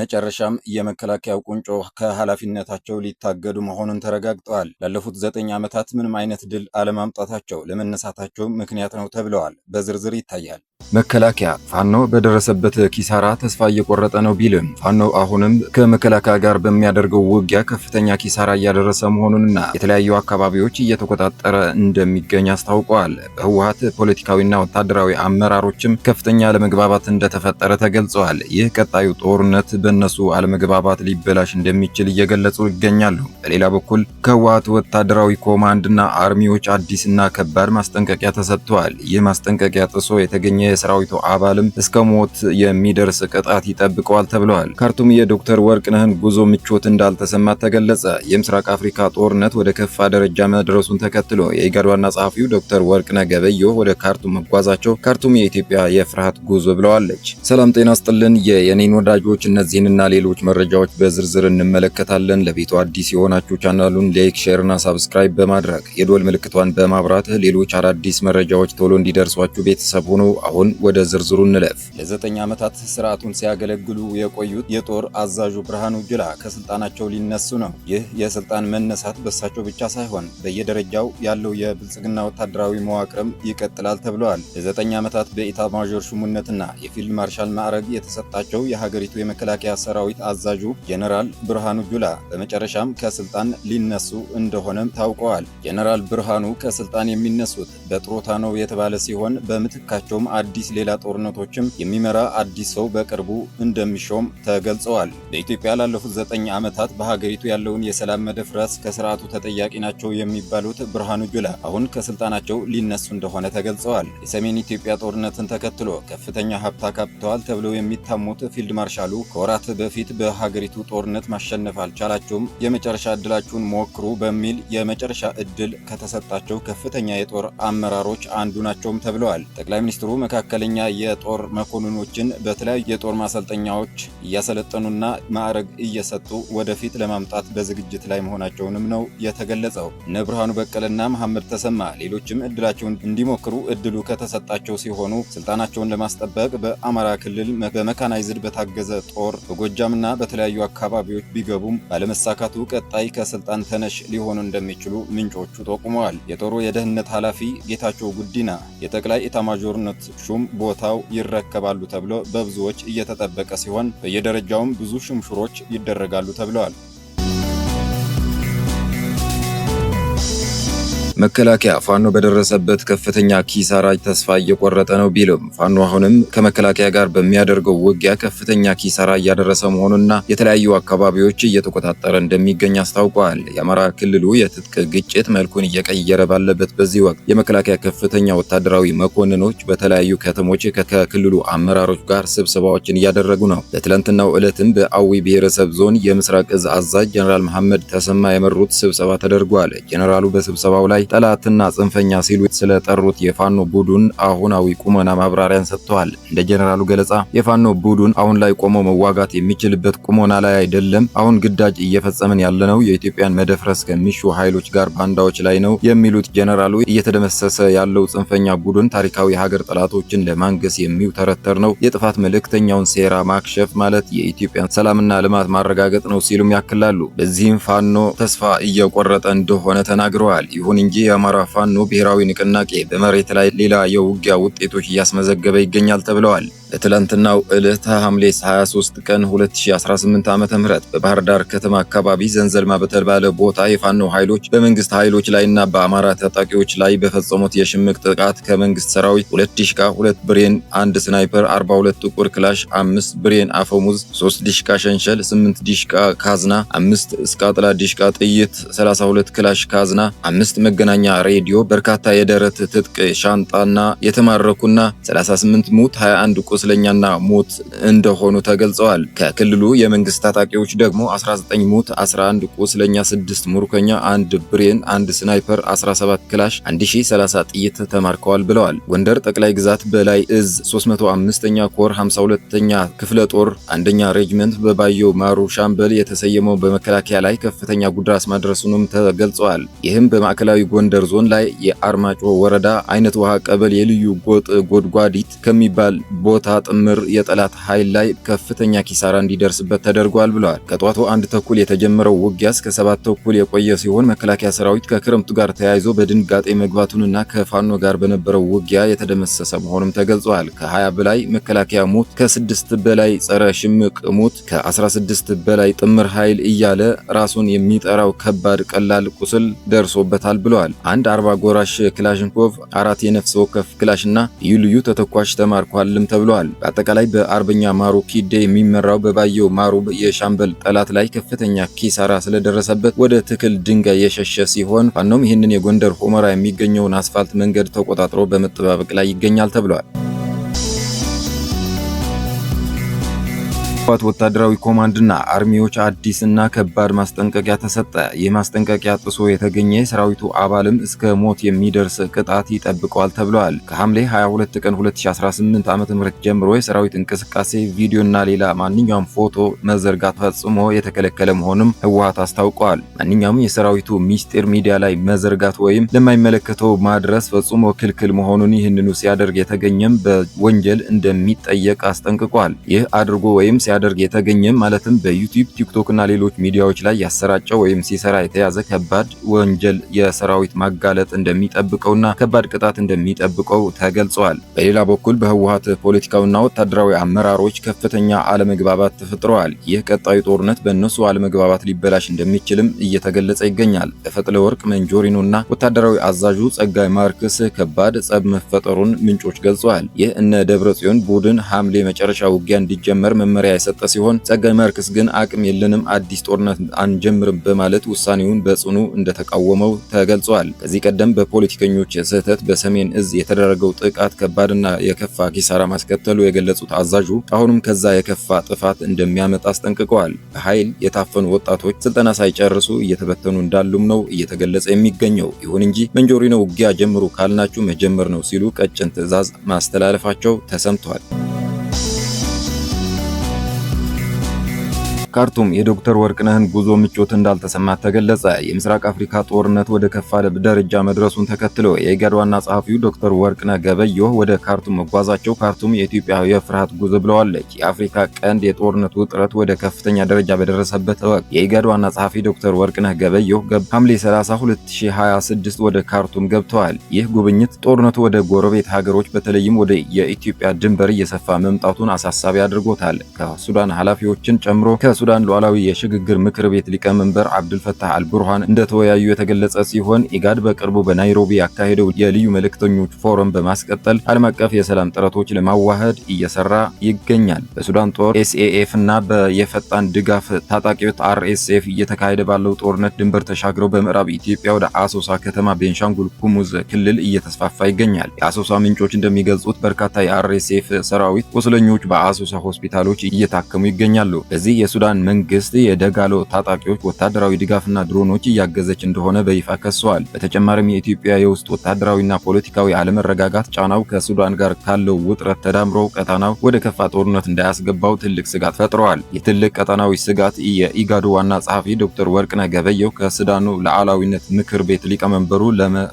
በመጨረሻም የመከላከያው ቁንጮ ከኃላፊነታቸው ሊታገዱ መሆኑን ተረጋግጠዋል። ላለፉት 9 ዓመታት ምንም አይነት ድል አለማምጣታቸው ለመነሳታቸው ምክንያት ነው ተብለዋል። በዝርዝር ይታያል። መከላከያ ፋኖ በደረሰበት ኪሳራ ተስፋ እየቆረጠ ነው ቢልም ፋኖ አሁንም ከመከላከያ ጋር በሚያደርገው ውጊያ ከፍተኛ ኪሳራ እያደረሰ መሆኑንና የተለያዩ አካባቢዎች እየተቆጣጠረ እንደሚገኝ አስታውቀዋል። በህወሓት ፖለቲካዊና ወታደራዊ አመራሮችም ከፍተኛ አለመግባባት እንደተፈጠረ ተገልጸዋል። ይህ ቀጣዩ ጦርነት በእነሱ አለመግባባት ሊበላሽ እንደሚችል እየገለጹ ይገኛሉ። በሌላ በኩል ከህወሓት ወታደራዊ ኮማንድና አርሚዎች አዲስና ከባድ ማስጠንቀቂያ ተሰጥቷል። ይህ ማስጠንቀቂያ ጥሶ የተገኘ የሰራዊቱ አባልም እስከ ሞት የሚደርስ ቅጣት ይጠብቀዋል ተብለዋል። ካርቱም የዶክተር ወርቅነህን ጉዞ ምቾት እንዳልተሰማት ተገለጸ። የምስራቅ አፍሪካ ጦርነት ወደ ከፋ ደረጃ መድረሱን ተከትሎ የኢጋድ ዋና ጸሐፊው ዶክተር ወርቅነህ ገበየሁ ወደ ካርቱም መጓዛቸው ካርቱም የኢትዮጵያ የፍርሃት ጉዞ ብለዋለች። ሰላም ጤና ስጥልን የኔን ወዳጆች፣ እነዚህንና ሌሎች መረጃዎች በዝርዝር እንመለከታለን። ለቤቱ አዲስ የሆናችሁ ቻናሉን ላይክ፣ ሼር እና ሳብስክራይብ በማድረግ የደወል ምልክቷን በማብራት ሌሎች አዳዲስ መረጃዎች ቶሎ እንዲደርሷችሁ ቤተሰብ ሆኖ አሁን ወደ ዝርዝሩ እንለፍ። ለ9 ዓመታት ስርዓቱን ሲያገለግሉ የቆዩት የጦር አዛዡ ብርሃኑ ጁላ ከስልጣናቸው ሊነሱ ነው። ይህ የስልጣን መነሳት በሳቸው ብቻ ሳይሆን በየደረጃው ያለው የብልጽግና ወታደራዊ መዋቅርም ይቀጥላል ተብለዋል። ለ9 ዓመታት በኢታማዦር ሹምነትና የፊልድ ማርሻል ማዕረግ የተሰጣቸው የሀገሪቱ የመከላከያ ሰራዊት አዛዡ ጄኔራል ብርሃኑ ጁላ በመጨረሻም ከስልጣን ሊነሱ እንደሆነም ታውቀዋል። ጄኔራል ብርሃኑ ከስልጣን የሚነሱት በጥሮታ ነው የተባለ ሲሆን በምትካቸውም አዲስ ሌላ ጦርነቶችም የሚመራ አዲስ ሰው በቅርቡ እንደሚሾም ተገልጸዋል። በኢትዮጵያ ላለፉት 9 ዓመታት በሀገሪቱ ያለውን የሰላም መደፍረስ ከስርዓቱ ተጠያቂ ናቸው የሚባሉት ብርሃኑ ጁላ አሁን ከስልጣናቸው ሊነሱ እንደሆነ ተገልጸዋል። የሰሜን ኢትዮጵያ ጦርነትን ተከትሎ ከፍተኛ ሀብት አካብተዋል ተብለው የሚታሙት ፊልድ ማርሻሉ ከወራት በፊት በሀገሪቱ ጦርነት ማሸነፍ አልቻላችሁም፣ የመጨረሻ እድላችሁን ሞክሩ በሚል የመጨረሻ እድል ከተሰጣቸው ከፍተኛ የጦር አመራሮች አንዱ ናቸውም ተብለዋል። ጠቅላይ ሚኒስትሩ መካከለኛ የጦር መኮንኖችን በተለያዩ የጦር ማሰልጠኛዎች እያሰለጠኑና ማዕረግ እየሰጡ ወደፊት ለማምጣት በዝግጅት ላይ መሆናቸውንም ነው የተገለጸው። እነ ብርሃኑ በቀለና መሐመድ ተሰማ ሌሎችም እድላቸውን እንዲሞክሩ እድሉ ከተሰጣቸው ሲሆኑ ስልጣናቸውን ለማስጠበቅ በአማራ ክልል በመካናይዝድ በታገዘ ጦር በጎጃምና በተለያዩ አካባቢዎች ቢገቡም ባለመሳካቱ ቀጣይ ከስልጣን ተነሽ ሊሆኑ እንደሚችሉ ምንጮቹ ጠቁመዋል። የጦሩ የደህንነት ኃላፊ ጌታቸው ጉዲና የጠቅላይ ኤታማዦርነት ሹም ቦታው ይረከባሉ ተብሎ በብዙዎች እየተጠበቀ ሲሆን በየደረጃውም ብዙ ሽምሽሮች ይደረጋሉ ተብለዋል። መከላከያ ፋኖ በደረሰበት ከፍተኛ ኪሳራ ተስፋ እየቆረጠ ነው ቢልም ፋኖ አሁንም ከመከላከያ ጋር በሚያደርገው ውጊያ ከፍተኛ ኪሳራ እያደረሰ መሆኑና የተለያዩ አካባቢዎች እየተቆጣጠረ እንደሚገኝ አስታውቋል። የአማራ ክልሉ የትጥቅ ግጭት መልኩን እየቀየረ ባለበት በዚህ ወቅት የመከላከያ ከፍተኛ ወታደራዊ መኮንኖች በተለያዩ ከተሞች ከክልሉ አመራሮች ጋር ስብሰባዎችን እያደረጉ ነው። በትላንትናው ዕለትም በአዊ ብሔረሰብ ዞን የምስራቅ እዝ አዛዥ ጄኔራል መሐመድ ተሰማ የመሩት ስብሰባ ተደርጓል። ጄኔራሉ በስብሰባው ላይ ጠላትና ጽንፈኛ ሲሉ ስለጠሩት የፋኖ ቡድን አሁናዊ ቁመና ማብራሪያን ሰጥተዋል። እንደ ጄኔራሉ ገለጻ የፋኖ ቡድን አሁን ላይ ቆሞ መዋጋት የሚችልበት ቁመና ላይ አይደለም። አሁን ግዳጅ እየፈጸመን ያለነው የኢትዮጵያን መደፍረስ ከሚሹ ኃይሎች ጋር ባንዳዎች ላይ ነው የሚሉት ጄኔራሉ እየተደመሰሰ ያለው ጽንፈኛ ቡድን ታሪካዊ ሀገር ጠላቶችን ለማንገስ የሚውተረተር ነው። የጥፋት መልእክተኛውን ሴራ ማክሸፍ ማለት የኢትዮጵያን ሰላምና ልማት ማረጋገጥ ነው ሲሉም ያክላሉ። በዚህም ፋኖ ተስፋ እየቆረጠ እንደሆነ ተናግረዋል። ይሁን እንጂ የአማራ ፋኖ ብሔራዊ ንቅናቄ በመሬት ላይ ሌላ የውጊያ ውጤቶች እያስመዘገበ ይገኛል ተብለዋል። በትላንትናው ዕለት ሐምሌ 23 ቀን 2018 ዓ.ም በባህር ዳር ከተማ አካባቢ ዘንዘልማ በተባለ ቦታ የፋኖ ኃይሎች በመንግስት ኃይሎች ላይና በአማራ ታጣቂዎች ላይ በፈጸሙት የሽምቅ ጥቃት ከመንግስት ሰራዊት 2 ዲሽቃ፣ 2 ብሬን፣ 1 ስናይፐር፣ 42 ጥቁር ክላሽ፣ 5 ብሬን አፈሙዝ፣ 3 ዲሽቃ ሸንሸል፣ 8 ዲሽቃ ካዝና፣ 5 እስቃጥላ ዲሽቃ ጥይት፣ 32 ክላሽ ካዝና፣ 5 መገናኛ ሬዲዮ፣ በርካታ የደረት ትጥቅ ሻንጣና የተማረኩና 38 ሙት 21 ቁስለኛና ሞት እንደሆኑ ተገልጸዋል። ከክልሉ የመንግስት ታጣቂዎች ደግሞ 19 ሞት፣ 11 ቁስለኛ፣ 6 ሙርከኛ፣ 1 ብሬን፣ 1 ስናይፐር፣ 17 ክላሽ፣ 1030 ጥይት ተማርከዋል ብለዋል። ጎንደር ጠቅላይ ግዛት በላይ እዝ 305ኛ ኮር 52ኛ ክፍለ ጦር 1ኛ ሬጅመንት በባየው ማሩ ሻምበል የተሰየመው በመከላከያ ላይ ከፍተኛ ጉዳት ማድረሱንም ተገልጸዋል። ይህም በማዕከላዊ ጎንደር ዞን ላይ የአርማጮ ወረዳ አይነት ውሃ ቀበሌ የልዩ ጎጥ ጎድጓዲት ከሚባል ቦታ ቦታ ጥምር የጠላት ኃይል ላይ ከፍተኛ ኪሳራ እንዲደርስበት ተደርጓል ብለዋል። ከጧቱ 1 ተኩል የተጀመረው ውጊያ እስከ 7 ተኩል የቆየ ሲሆን መከላከያ ሰራዊት ከክረምቱ ጋር ተያይዞ በድንጋጤ መግባቱንና ከፋኖ ጋር በነበረው ውጊያ የተደመሰሰ መሆኑም ተገልጿል። ከ20 በላይ መከላከያ ሙት፣ ከ6 በላይ ጸረ ሽምቅ ሙት፣ ከ16 በላይ ጥምር ኃይል እያለ ራሱን የሚጠራው ከባድ ቀላል ቁስል ደርሶበታል ብለዋል። አንድ 40 ጎራሽ ክላሽንኮቭ፣ 4 የነፍስ ወከፍ ክላሽና ልዩ ልዩ ተተኳሽ ተማርኳልም ተብለዋል። በአጠቃላይ በአርበኛ ማሩ ኪዴ የሚመራው በባየው ማሩ የሻምበል ጠላት ላይ ከፍተኛ ኪሳራ ስለደረሰበት ወደ ትክል ድንጋይ የሸሸ ሲሆን ፋኖም ይህንን የጎንደር ሁመራ የሚገኘውን አስፋልት መንገድ ተቆጣጥሮ በመጠባበቅ ላይ ይገኛል ተብሏል። ወታደራዊ ኮማንድና አርሚዎች አዲስና ከባድ ማስጠንቀቂያ ተሰጠ። ይህ ማስጠንቀቂያ ጥሶ የተገኘ የሰራዊቱ አባልም እስከ ሞት የሚደርስ ቅጣት ይጠብቀዋል ተብሏል። ከሐምሌ 22 ቀን 2018 ዓ.ም ጀምሮ የሰራዊት እንቅስቃሴ ቪዲዮና ሌላ ማንኛውም ፎቶ መዘርጋት ፈጽሞ የተከለከለ መሆኑን ህወሓት አስታውቋል። ማንኛውም የሰራዊቱ ሚስጢር ሚዲያ ላይ መዘርጋት ወይም ለማይመለከተው ማድረስ ፈጽሞ ክልክል መሆኑን ይህንኑ ሲያደርግ የተገኘም በወንጀል እንደሚጠየቅ አስጠንቅቋል። ይህ አድርጎ ወይም ሲያደርግ የተገኘ ማለትም በዩቲዩብ፣ ቲክቶክ እና ሌሎች ሚዲያዎች ላይ ያሰራጨው ወይም ሲሰራ የተያዘ ከባድ ወንጀል የሰራዊት ማጋለጥ እንደሚጠብቀውና ከባድ ቅጣት እንደሚጠብቀው ተገልጿል። በሌላ በኩል በህወሓት ፖለቲካውና ወታደራዊ አመራሮች ከፍተኛ አለመግባባት ተፈጥረዋል። ይህ ቀጣዩ ጦርነት በእነሱ አለመግባባት ሊበላሽ እንደሚችልም እየተገለጸ ይገኛል። በፈትለ ወርቅ መንጆሪኖና ወታደራዊ አዛዡ ጸጋይ ማርክስ ከባድ ጸብ መፈጠሩን ምንጮች ገልጸዋል። ይህ እነ ደብረጽዮን ቡድን ሐምሌ መጨረሻ ውጊያ እንዲጀመር መመሪያ የሰጠ ሲሆን ጸጋይ ማርክስ ግን አቅም የለንም፣ አዲስ ጦርነት አንጀምርም በማለት ውሳኔውን በጽኑ እንደተቃወመው ተገልጿል። ከዚህ ቀደም በፖለቲከኞች ስህተት በሰሜን እዝ የተደረገው ጥቃት ከባድና የከፋ ኪሳራ ማስከተሉ የገለጹት አዛዡ አሁንም ከዛ የከፋ ጥፋት እንደሚያመጣ አስጠንቅቀዋል። በኃይል የታፈኑ ወጣቶች ስልጠና ሳይጨርሱ እየተበተኑ እንዳሉም ነው እየተገለጸ የሚገኘው። ይሁን እንጂ መንጆሪኖ ውጊያ ጀምሩ ካልናችሁ መጀመር ነው ሲሉ ቀጭን ትዕዛዝ ማስተላለፋቸው ተሰምቷል። ካርቱም የዶክተር ወርቅነህን ጉዞ ምቾት እንዳልተሰማት ተገለጸ። የምስራቅ አፍሪካ ጦርነት ወደ ከፋ ደረጃ መድረሱን ተከትሎ የኢጋድ ዋና ጸሐፊው ዶክተር ወርቅነህ ገበየሁ ወደ ካርቱም መጓዛቸው ካርቱም የኢትዮጵያ የፍርሃት ጉዞ ብለዋለች። የአፍሪካ ቀንድ የጦርነት ውጥረት ወደ ከፍተኛ ደረጃ በደረሰበት ወቅት የኢጋድ ዋና ጸሐፊ ዶክተር ወርቅነህ ገበየሁ ሐምሌ 30 2026 ወደ ካርቱም ገብተዋል። ይህ ጉብኝት ጦርነቱ ወደ ጎረቤት ሀገሮች በተለይም ወደ የኢትዮጵያ ድንበር እየሰፋ መምጣቱን አሳሳቢ አድርጎታል። ከሱዳን ኃላፊዎችን ጨምሮ ከሱዳን ሉዓላዊ የሽግግር ምክር ቤት ሊቀመንበር አብዱልፈታህ አልቡርሃን እንደተወያዩ የተገለጸ ሲሆን ኢጋድ በቅርቡ በናይሮቢ ያካሄደው የልዩ መልእክተኞች ፎረም በማስቀጠል ዓለም አቀፍ የሰላም ጥረቶች ለማዋሃድ እየሰራ ይገኛል። በሱዳን ጦር ኤስኤኤፍ እና የፈጣን ድጋፍ ታጣቂዎች አርኤስኤፍ እየተካሄደ ባለው ጦርነት ድንበር ተሻግረው በምዕራብ ኢትዮጵያ ወደ አሶሳ ከተማ ቤንሻንጉል ጉሙዝ ክልል እየተስፋፋ ይገኛል። የአሶሳ ምንጮች እንደሚገልጹት በርካታ የአርኤስኤፍ ሰራዊት ቁስለኞች በአሶሳ ሆስፒታሎች እየታከሙ ይገኛሉ። በዚህ የሱዳን መንግስት የደጋሎ ታጣቂዎች ወታደራዊ ድጋፍና ድሮኖች እያገዘች እንደሆነ በይፋ ከሰዋል። በተጨማሪም የኢትዮጵያ የውስጥ ወታደራዊና ፖለቲካዊ አለመረጋጋት ጫናው ከሱዳን ጋር ካለው ውጥረት ተዳምሮ ቀጣናው ወደ ከፋ ጦርነት እንዳያስገባው ትልቅ ስጋት ፈጥረዋል። የትልቅ ቀጣናዊ ስጋት የኢጋዱ ዋና ጸሐፊ ዶክተር ወርቅነህ ገበየሁ ከሱዳኑ ሉዓላዊነት ምክር ቤት ሊቀመንበሩ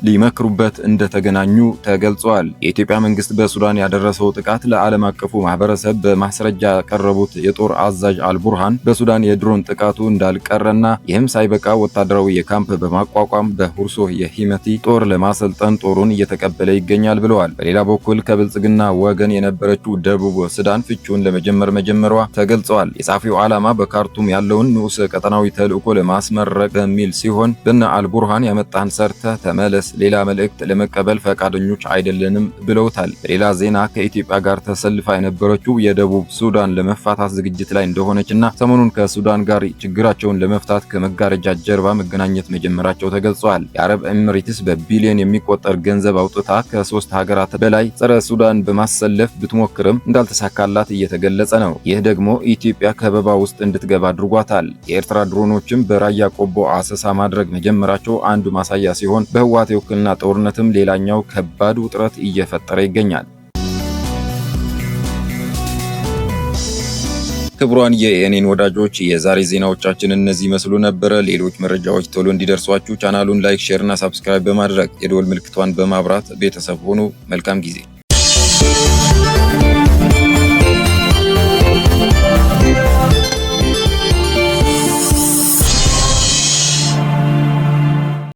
ሊመክሩበት እንደተገናኙ ተገልጿል። የኢትዮጵያ መንግስት በሱዳን ያደረሰው ጥቃት ለዓለም አቀፉ ማህበረሰብ በማስረጃ ያቀረቡት የጦር አዛዥ አልቡርሃን በሱዳን የድሮን ጥቃቱ እንዳልቀረና ይህም ሳይበቃ ወታደራዊ የካምፕ በማቋቋም በሁርሶ የሂመቲ ጦር ለማሰልጠን ጦሩን እየተቀበለ ይገኛል ብለዋል። በሌላ በኩል ከብልጽግና ወገን የነበረችው ደቡብ ሱዳን ፍቺውን ለመጀመሯ ተገልጸዋል። የጻፊው ዓላማ በካርቱም ያለውን ንዑስ ቀጠናዊ ተልዕኮ ለማስመረቅ በሚል ሲሆን በነ አልቡርሃን ያመጣን ሰርተ ተመለስ፣ ሌላ መልእክት ለመቀበል ፈቃደኞች አይደለንም ብለውታል። በሌላ ዜና ከኢትዮጵያ ጋር ተሰልፋ የነበረችው የደቡብ ሱዳን ለመፋታት ዝግጅት ላይ እንደሆነችና ሰሞኑን ከሱዳን ጋር ችግራቸውን ለመፍታት ከመጋረጃ ጀርባ መገናኘት መጀመራቸው ተገልጿል። የአረብ ኤሚሬትስ በቢሊዮን የሚቆጠር ገንዘብ አውጥታ ከ3 ሀገራት በላይ ጸረ ሱዳን በማሰለፍ ብትሞክርም እንዳልተሳካላት እየተገለጸ ነው። ይህ ደግሞ ኢትዮጵያ ከበባ ውስጥ እንድትገባ አድርጓታል። የኤርትራ ድሮኖችም በራያ ቆቦ አሰሳ ማድረግ መጀመራቸው አንዱ ማሳያ ሲሆን በህወሓት የውክልና ጦርነትም ሌላኛው ከባድ ውጥረት እየፈጠረ ይገኛል። ክቡራን የኤኤንኤን ወዳጆች የዛሬ ዜናዎቻችን እነዚህ መስሉ ነበረ። ሌሎች መረጃዎች ቶሎ እንዲደርሷችሁ ቻናሉን ላይክ፣ ሼር እና ሰብስክራይብ በማድረግ የደወል ምልክቷን በማብራት ቤተሰብ ሆኑ። መልካም ጊዜ